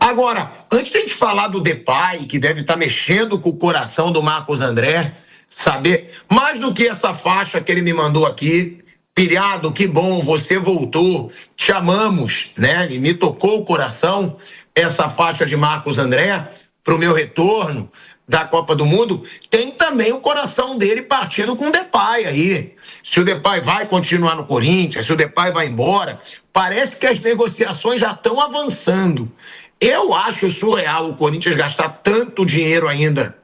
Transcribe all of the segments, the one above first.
Agora, antes de a gente falar do Depay, que deve estar mexendo com o coração do Marcos André, saber, mais do que essa faixa que ele me mandou aqui, Pilhado, que bom, você voltou, te amamos, né? E me tocou o coração essa faixa de Marcos André pro meu retorno da Copa do Mundo. Tem também o coração dele partindo com o Depay aí. Se o Depay vai continuar no Corinthians, se o Depay vai embora, parece que as negociações já estão avançando. Eu acho surreal o Corinthians gastar tanto dinheiro ainda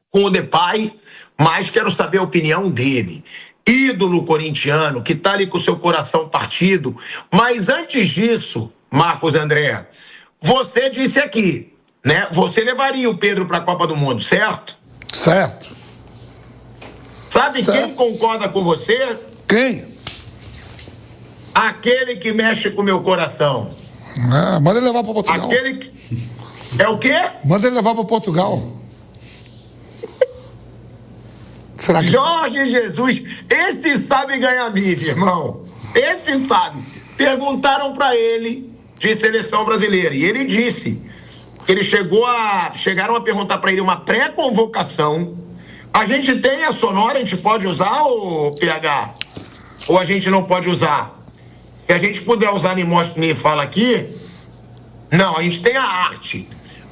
com o Depay, mas quero saber a opinião dele. Ídolo corintiano, que tá ali com o seu coração partido. Mas antes disso, Marcos André, você disse aqui, né? Você levaria o Pedro para a Copa do Mundo, certo? Certo. Sabe certo. Quem concorda com você? Quem? Aquele que mexe com o meu coração. Manda ele levar para Portugal. Aquele que... É o quê? Manda ele levar para Portugal. Será que... Jorge Jesus, esse sabe ganhar mídia, irmão. Esse sabe. Perguntaram para ele de seleção brasileira e ele disse que ele chegaram a perguntar para ele uma pré-convocação. A gente tem a sonora, a gente pode usar, ou PH? Ou a gente não pode usar? Se a gente puder usar, me fala aqui. Não, a gente tem a arte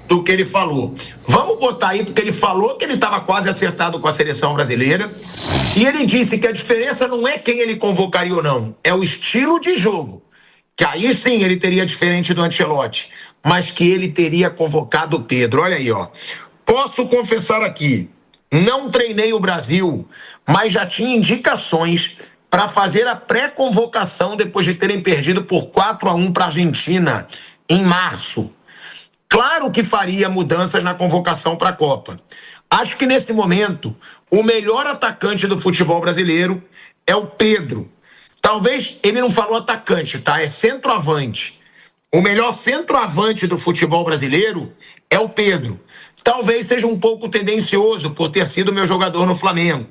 do que ele falou. Vamos botar aí, porque ele falou que ele estava quase acertado com a seleção brasileira. E ele disse que a diferença não é quem ele convocaria ou não, é o estilo de jogo. Que aí sim ele teria diferente do Ancelotti, mas que ele teria convocado o Pedro. Olha aí, ó. Posso confessar aqui, não treinei o Brasil, mas já tinha indicações para fazer a pré-convocação depois de terem perdido por 4-1 para a Argentina em março. Claro que faria mudanças na convocação para a Copa. Acho que nesse momento, o melhor atacante do futebol brasileiro é o Pedro. Talvez, ele não falou atacante, tá? É centroavante. O melhor centroavante do futebol brasileiro é o Pedro. Talvez seja um pouco tendencioso por ter sido meu jogador no Flamengo.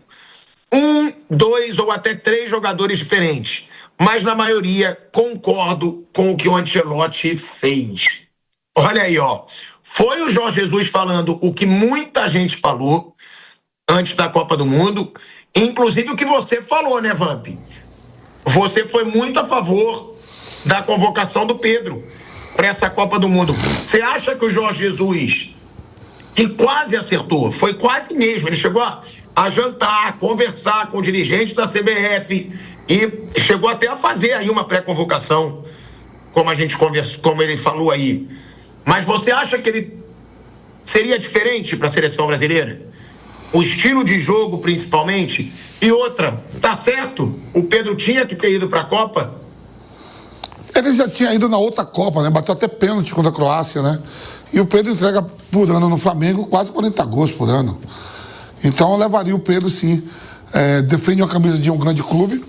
1, 2 ou até 3 jogadores diferentes. Mas, na maioria, concordo com o que o Ancelotti fez. Olha aí, ó. Foi o Jorge Jesus falando o que muita gente falou antes da Copa do Mundo, inclusive o que você falou, né, Vamp? Você foi muito a favor da convocação do Pedro para essa Copa do Mundo. Você acha que o Jorge Jesus, que quase acertou, foi quase mesmo, ele chegou a jantar, a conversar com o dirigente da CBF e chegou até a fazer aí uma pré-convocação, como a gente conversou, como ele falou aí. Mas você acha que ele seria diferente para a seleção brasileira? O estilo de jogo, principalmente? E outra, tá certo? O Pedro tinha que ter ido para a Copa? Ele já tinha ido na outra Copa, né? Bateu até pênalti contra a Croácia, né? E o Pedro entrega por ano no Flamengo quase 40 gols por ano. Então eu levaria o Pedro, sim. Defende uma camisa de um grande clube,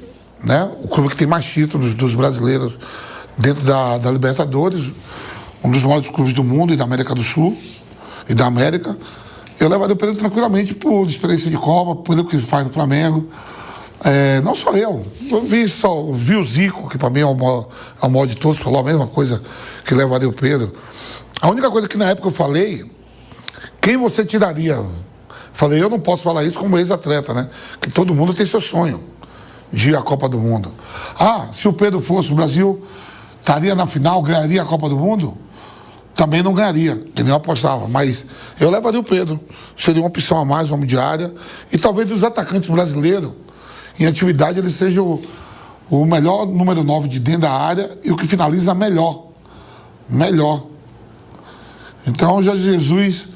né? O clube que tem mais títulos dos brasileiros dentro da Libertadores. Um dos maiores clubes do mundo e da América do Sul e da América. Eu levaria o Pedro tranquilamente por experiência de Copa, por o que faz no Flamengo. Não só eu. Vi o Zico, que para mim é o maior de todos, falou a mesma coisa que levaria o Pedro. A única coisa que na época eu falei, quem você tiraria? Falei, eu não posso falar isso como ex-atleta, né? Que todo mundo tem seu sonho de ir à Copa do Mundo. Se o Pedro fosse, o Brasil estaria na final, ganharia a Copa do Mundo? Também não ganharia, que nem eu apostava, mas eu levaria o Pedro. Seria uma opção a mais, uma diária. E talvez dos atacantes brasileiros, em atividade, ele seja o melhor número 9 de dentro da área e o que finaliza melhor. Melhor. Então, o Jorge Jesus,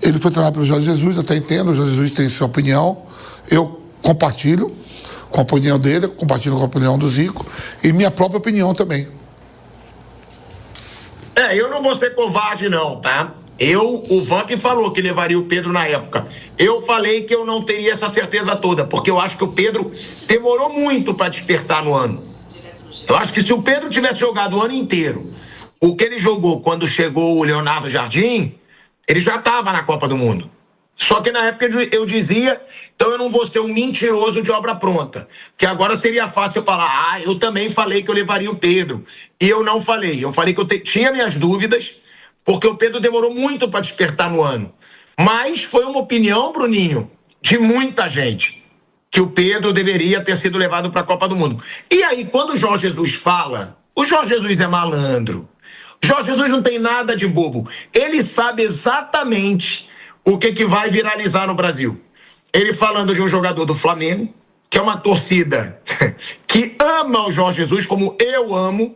ele foi treinado pelo Jorge Jesus, até entendo, o Jorge Jesus tem sua opinião. Eu compartilho com a opinião dele, compartilho com a opinião do Zico e minha própria opinião também. Eu não vou ser covarde não, tá? O Vamp falou que levaria o Pedro na época. Eu falei que eu não teria essa certeza toda, porque eu acho que o Pedro demorou muito para despertar no ano. Eu acho que se o Pedro tivesse jogado o ano inteiro, o que ele jogou quando chegou o Leonardo Jardim, ele já estava na Copa do Mundo. Só que na época eu dizia, então eu não vou ser um mentiroso de obra pronta. Que agora seria fácil eu falar, eu também falei que eu levaria o Pedro. E eu não falei. Eu falei que eu tinha minhas dúvidas, porque o Pedro demorou muito para despertar no ano. Mas foi uma opinião, Bruninho, de muita gente, que o Pedro deveria ter sido levado para a Copa do Mundo. E aí, quando o Jorge Jesus fala, o Jorge Jesus é malandro. O Jorge Jesus não tem nada de bobo. Ele sabe exatamente o que vai viralizar no Brasil. Ele falando de um jogador do Flamengo, que é uma torcida que ama o Jorge Jesus, como eu amo.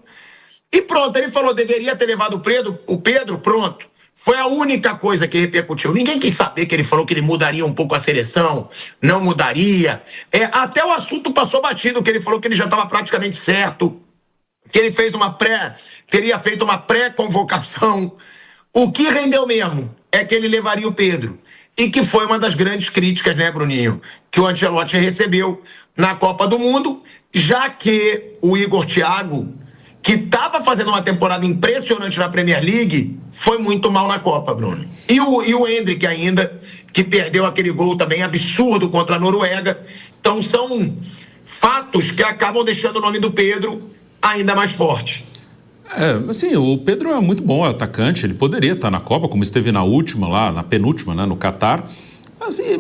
E pronto, ele falou, deveria ter levado o Pedro, pronto. Foi a única coisa que repercutiu. Ninguém quis saber que ele falou que ele mudaria um pouco a seleção, não mudaria. Até o assunto passou batido, que ele falou que ele já estava praticamente certo, que ele teria feito uma pré-convocação. O que rendeu mesmo é que ele levaria o Pedro. E que foi uma das grandes críticas, né, Bruninho, que o Ancelotti recebeu na Copa do Mundo, já que o Igor Thiago, que estava fazendo uma temporada impressionante na Premier League, foi muito mal na Copa, Bruno. E o Endrick ainda, que perdeu aquele gol também absurdo contra a Noruega. Então são fatos que acabam deixando o nome do Pedro ainda mais forte. Assim, o Pedro é muito bom atacante, ele poderia estar na Copa, como esteve na última lá, na penúltima, né, no Catar. Assim,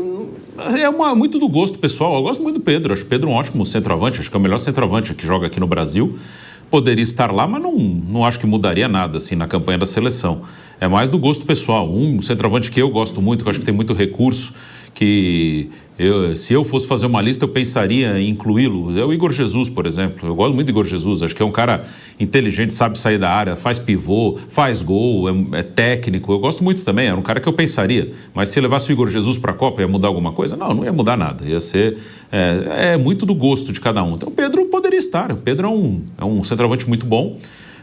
muito do gosto pessoal. Eu gosto muito do Pedro, acho o Pedro um ótimo centroavante, acho que é o melhor centroavante que joga aqui no Brasil. Poderia estar lá, mas não acho que mudaria nada assim na campanha da seleção. É mais do gosto pessoal. Um centroavante que eu gosto muito, que eu acho que tem muito recurso, que se eu fosse fazer uma lista, eu pensaria em incluí-lo. É o Igor Jesus, por exemplo. Eu gosto muito do Igor Jesus. Acho que é um cara inteligente, sabe sair da área, faz pivô, faz gol, é técnico. Eu gosto muito também, era um cara que eu pensaria. Mas se levasse o Igor Jesus para a Copa, ia mudar alguma coisa? Não ia mudar nada. Ia ser muito do gosto de cada um. Então o Pedro poderia estar. O Pedro é um centroavante muito bom.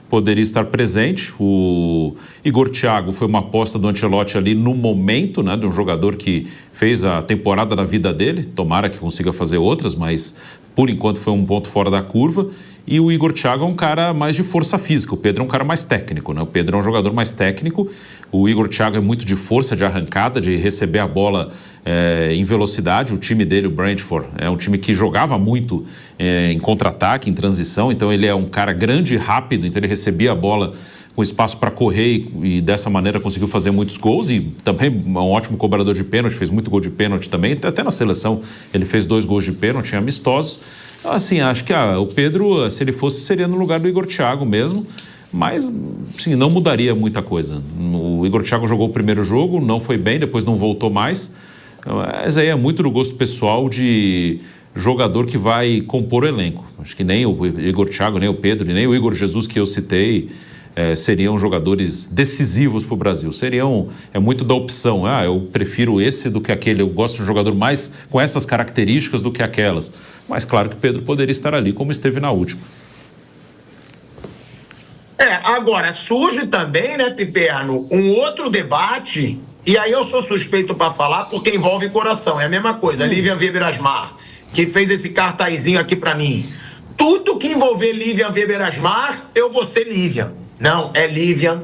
Poderia estar presente. O Igor Thiago foi uma aposta do Ancelotti ali no momento, né, de um jogador que fez a temporada da vida dele, tomara que consiga fazer outras, mas por enquanto foi um ponto fora da curva. E o Igor Thiago é um cara mais de força física, o Pedro é um cara mais técnico, né? O Pedro é um jogador mais técnico, o Igor Thiago é muito de força, de arrancada, de receber a bola em velocidade. O time dele, o Brentford, é um time que jogava muito em contra-ataque, em transição, então ele é um cara grande e rápido, então ele recebia a bola com espaço para correr e dessa maneira conseguiu fazer muitos gols, e também um ótimo cobrador de pênalti, fez muito gol de pênalti também, até na seleção ele fez 2 gols de pênalti amistosos. Assim, acho que o Pedro, se ele fosse, seria no lugar do Igor Thiago mesmo, mas sim, não mudaria muita coisa. O Igor Thiago jogou o primeiro jogo, não foi bem, depois não voltou mais, mas aí é muito do gosto pessoal de jogador que vai compor o elenco. Acho que nem o Igor Thiago, nem o Pedro, nem o Igor Jesus que eu citei seriam jogadores decisivos para o Brasil. É muito da opção. Eu prefiro esse do que aquele. Eu gosto de um jogador mais com essas características do que aquelas. Mas claro que o Pedro poderia estar ali, como esteve na última. Agora, surge também, né, Piperno, um outro debate, e aí eu sou suspeito para falar porque envolve coração. É a mesma coisa, Lívia Weber Asmar, que fez esse cartazinho aqui para mim. Tudo que envolver Lívia Weber Asmar, eu vou ser Lívia. Não, é Lívia,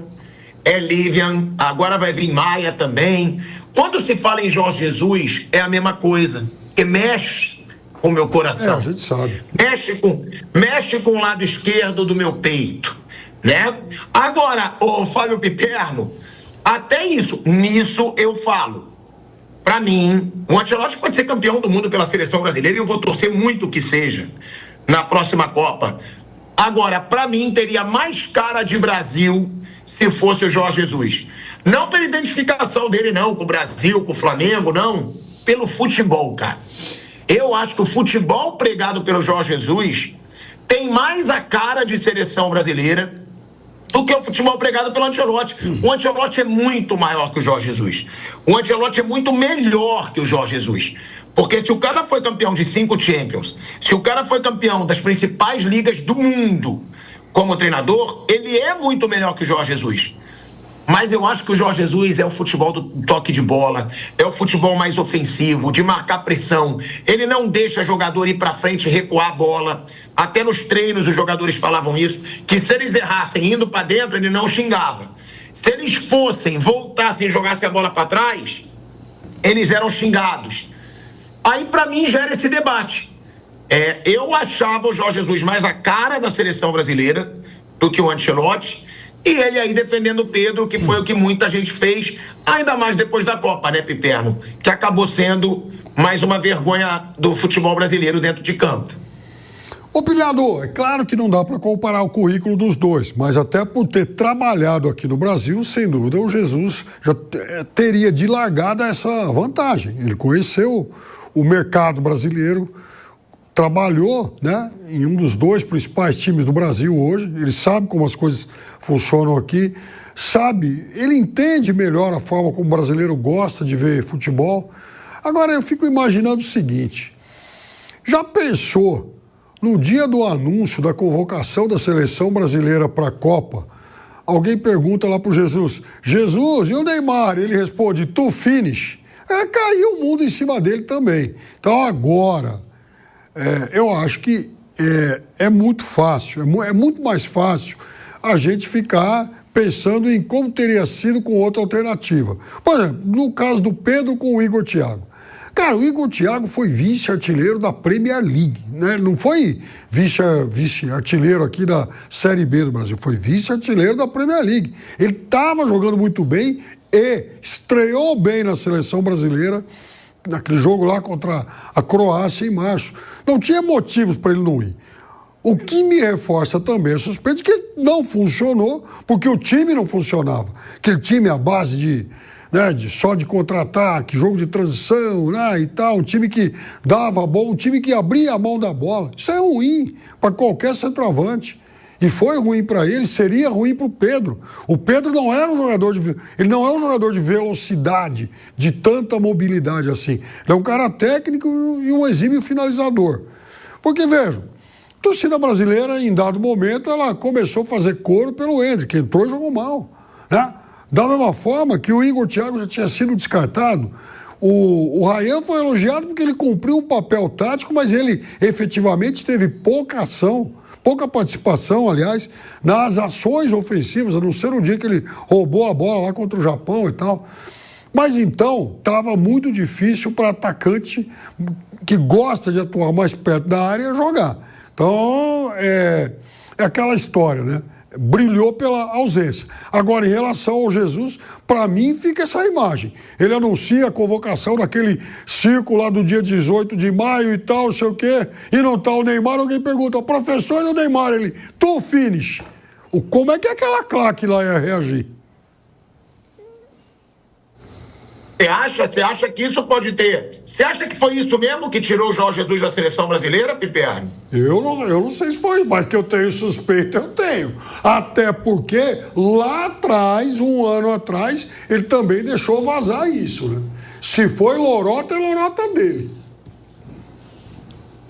agora vai vir Maia também. Quando se fala em Jorge Jesus, é a mesma coisa, que mexe com o meu coração. A gente sabe. Mexe com o lado esquerdo do meu peito, né? Agora, ô Fábio Piperno, até nisso eu falo. Pra mim, o Ancelotti pode ser campeão do mundo pela seleção brasileira e eu vou torcer muito que seja na próxima Copa. Agora, pra mim, teria mais cara de Brasil se fosse o Jorge Jesus. Não pela identificação dele, não, com o Brasil, com o Flamengo, não. Pelo futebol, cara. Eu acho que o futebol pregado pelo Jorge Jesus tem mais a cara de seleção brasileira do que o futebol pregado pelo Ancelotti. O Ancelotti é muito maior que o Jorge Jesus. O Ancelotti é muito melhor que o Jorge Jesus. Porque se o cara foi campeão de 5 Champions, se o cara foi campeão das principais ligas do mundo como treinador, ele é muito melhor que o Jorge Jesus. Mas eu acho que o Jorge Jesus é o futebol do toque de bola, é o futebol mais ofensivo, de marcar pressão. Ele não deixa jogador ir pra frente e recuar a bola. Até nos treinos os jogadores falavam isso, que se eles errassem indo pra dentro, ele não xingava. Se eles voltassem e jogassem a bola pra trás, eles eram xingados. Aí, para mim, gera esse debate. Eu achava o Jorge Jesus mais a cara da seleção brasileira do que o Ancelotti, e ele aí defendendo o Pedro, que foi o que muita gente fez, ainda mais depois da Copa, né, Piperno? Que acabou sendo mais uma vergonha do futebol brasileiro dentro de campo. Ô, Pilhado, é claro que não dá para comparar o currículo dos dois, mas até por ter trabalhado aqui no Brasil, sem dúvida, o Jesus já teria de largada essa vantagem. Ele conheceu o mercado brasileiro, trabalhou, né, em um dos dois principais times do Brasil hoje, ele sabe como as coisas funcionam aqui, sabe, ele entende melhor a forma como o brasileiro gosta de ver futebol. Agora, eu fico imaginando o seguinte, já pensou no dia do anúncio da convocação da seleção brasileira para a Copa, alguém pergunta lá pro Jesus, Jesus, e o Neymar? Ele responde, tu finish. Caiu o mundo em cima dele também. Então agora, eu acho que é muito fácil, é muito mais fácil a gente ficar pensando em como teria sido com outra alternativa. Por exemplo, no caso do Pedro com o Igor Thiago. Cara, o Igor Thiago foi vice-artilheiro da Premier League, né? Não foi vice-artilheiro aqui da Série B do Brasil, foi vice-artilheiro da Premier League. Ele estava jogando muito bem e estreou bem na seleção brasileira, naquele jogo lá contra a Croácia em março. Não tinha motivos para ele não ir. O que me reforça também a suspeita que não funcionou, porque o time não funcionava. Aquele time à base de só de contra-ataque, jogo de transição, né, e tal, um time que dava a bola, um time que abria a mão da bola. Isso é ruim para qualquer centroavante. E foi ruim para ele, seria ruim para o Pedro. O Pedro não era um jogador ele não é um jogador de velocidade, de tanta mobilidade assim. Ele é um cara técnico e um exímio finalizador. Porque, vejam, a torcida brasileira, em dado momento, ela começou a fazer coro pelo Endrick, que entrou e jogou mal, né? Da mesma forma que o Igor Thiago já tinha sido descartado, o Ryan foi elogiado porque ele cumpriu um papel tático, mas ele efetivamente teve pouca ação, pouca participação, aliás, nas ações ofensivas, a não ser no dia que ele roubou a bola lá contra o Japão e tal. Mas então, estava muito difícil para atacante que gosta de atuar mais perto da área jogar. Então, é aquela história, né? Brilhou pela ausência. Agora, em relação ao Jesus, para mim fica essa imagem. Ele anuncia a convocação daquele círculo lá do dia 18 de maio e tal, não sei o quê, e não tá o Neymar, alguém pergunta, o professor e o Neymar, ele, tu finish. Como é que aquela claque lá ia reagir? Você acha que isso pode ter? Você acha que foi isso mesmo que tirou o Jorge Jesus da seleção brasileira, Piperno? Eu não sei se foi, mas que eu tenho suspeita, eu tenho. Até porque lá atrás, um ano atrás, ele também deixou vazar isso, né? Se foi lorota, é lorota dele.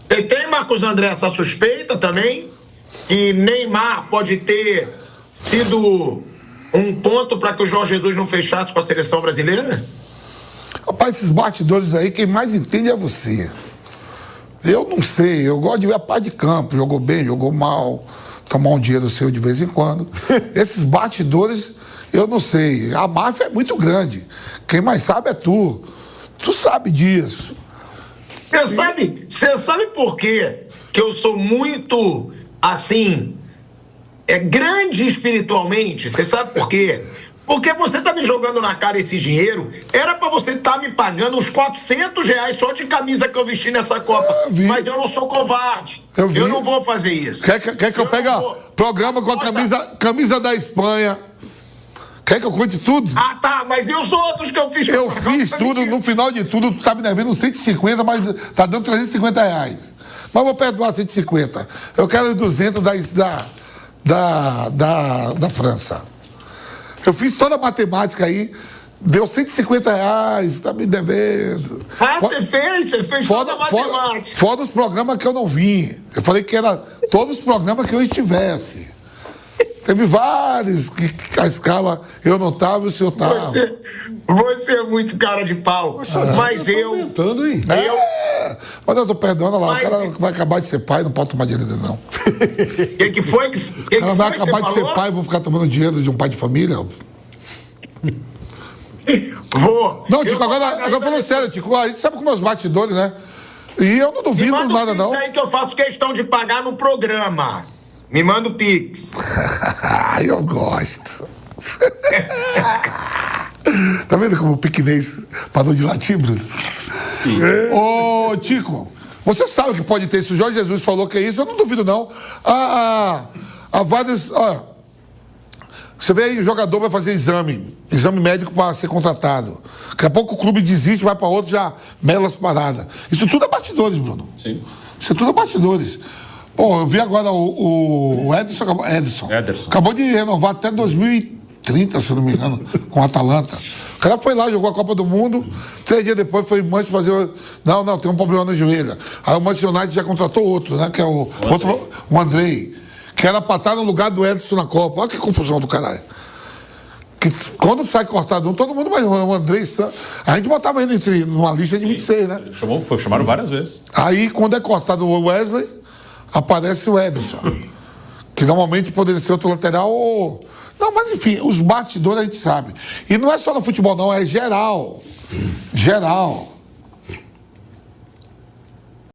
E tem, Marcos André, essa suspeita também? Que Neymar pode ter sido um ponto para que o Jorge Jesus não fechasse com a seleção brasileira? Rapaz, esses batidores aí, quem mais entende é você. Eu não sei, eu gosto de ver a parte de campo. Jogou bem, jogou mal, tomar um dinheiro seu de vez em quando. Esses batidores, eu não sei. A máfia é muito grande. Quem mais sabe é tu. Tu sabe disso. Você sabe por quê que eu sou muito, assim, grande espiritualmente? Você sabe por quê? Porque você tá me jogando na cara esse dinheiro, era pra você estar me pagando uns R$400 só de camisa que eu vesti nessa Copa. Mas eu não sou covarde. Eu não vou fazer isso. Quer que eu pegue programa com a camisa da Espanha? Quer que eu conte tudo? Ah, tá, mas e os outros que eu fiz? Eu fiz tudo, no final de tudo, tu tá me devendo 150, mas tá dando R$350. Mas vou perdoar 150. Eu quero 200 da França. Eu fiz toda a matemática aí, deu R$150, tá me devendo. Ah, você fez toda a matemática. Fora os programas que eu não vim. Eu falei que era todos os programas que eu estivesse. Teve vários que a escala eu não tava e o senhor tava. Você é muito cara de pau. Mas eu... Mas eu tô perdoando lá, o cara vai acabar de ser pai, não pode tomar dinheiro dele, não. O que foi? O cara vai acabar de ser pai e vou ficar tomando dinheiro de um pai de família? Vou. Não, Tico, agora falando sério, Tico, a gente sabe como é os bastidores, né? E eu não duvido nada, não. Isso aí que eu faço questão de pagar no programa. Me manda o Pix. Eu gosto. Tá vendo como o piquenês parou de latir, Bruno? Sim. Ô, Tico, você sabe que pode ter, se o Jorge Jesus falou que é isso, eu não duvido, não. Há várias... Olha, você vê aí, o jogador vai fazer exame médico para ser contratado. Daqui a pouco o clube desiste, vai para outro, já mela as paradas. Isso tudo é bastidores, Bruno. Sim. Isso tudo é bastidores. Pô, eu vi agora o Ederson. Acabou de renovar até 2030, se eu não me engano, com o Atalanta. O cara foi lá, jogou a Copa do Mundo, 3 dias depois foi o Manchester fazer... Não, tem um problema no joelho. Aí o Manchester United já contratou outro, né? Que é o Andrei. Que era pra estar no lugar do Ederson na Copa. Olha que confusão do caralho. Que quando sai cortado todo mundo vai... O Andrei... A gente botava ele numa lista de 26, né? Chamaram várias vezes. Aí, quando é cortado o Wesley, aparece o Ederson. Que normalmente poderia ser outro lateral ou... Não, mas enfim, os bastidores a gente sabe. E não é só no futebol, não, é geral. Geral.